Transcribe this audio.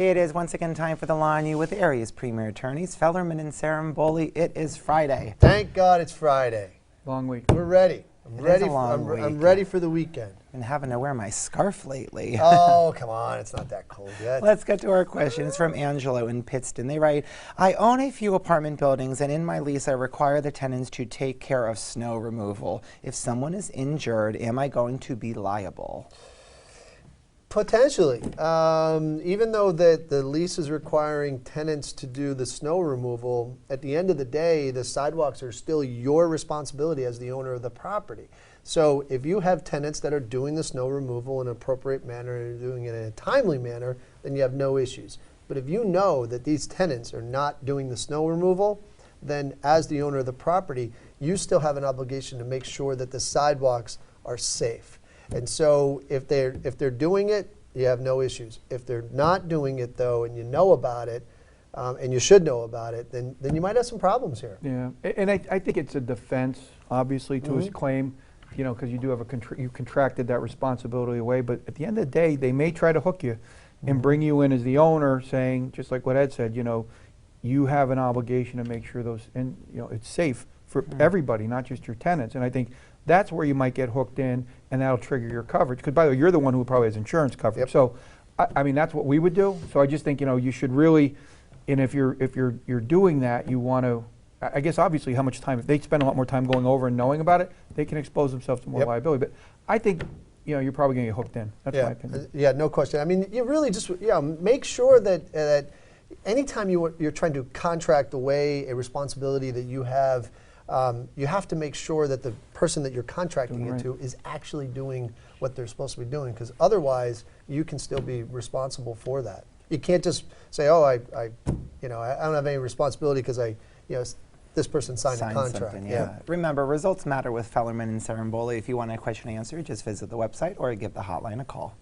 It is once again time for the Line You with Area's premier attorneys, Fellerman and Ciarimboli. It is Friday. Thank God it's Friday. Long week. We're ready. I'm ready for the weekend. Been having to wear my scarf lately. Oh, come on. It's not that cold yet. Let's get to our question. It's from Angelo in Pittston. They write, I own a few apartment buildings, and in my lease I require the tenants to take care of snow removal. If someone is injured, am I going to be liable? Potentially. Even though the lease is requiring tenants to do the snow removal, at the end of the day, the sidewalks are still your responsibility as the owner of the property. So if you have tenants that are doing the snow removal in an appropriate manner and doing it in a timely manner, then you have no issues. But if you know that these tenants are not doing the snow removal, then as the owner of the property, you still have an obligation to make sure that the sidewalks are safe. And so if they're doing it, you have no issues. If they're not doing it, though, and you know about it, and you should know about it, then you might have some problems here. Yeah, and I think it's a defense, obviously, to his claim, you know, because you do have you contracted that responsibility away. But at the end of the day, they may try to hook you and bring you in as the owner, saying, just like what Ed said, you know, you have an obligation to make sure those, and you know, it's safe for everybody, not just your tenants. And I think that's where you might get hooked in, and that'll trigger your coverage. Because by the way, you're the one who probably has insurance coverage. Yep. So, I mean, that's what we would do. So I just think, you know, you should really, and if you're doing that, you want to, I guess obviously how much time, if they spend a lot more time going over and knowing about it, they can expose themselves to more liability. But I think, you know, you're probably going to get hooked in. That's my opinion. Yeah, no question. I mean, you really just, make sure that that anytime you're trying to contract away a responsibility that you have to make sure that the person that you're contracting into is actually doing what they're supposed to be doing, because otherwise you can still be responsible for that. You can't just say, oh, I don't have any responsibility because this person signed a contract. Remember, results matter with Fellerman and Ciarimboli. If you want a question answered, just visit the website or give the hotline a call.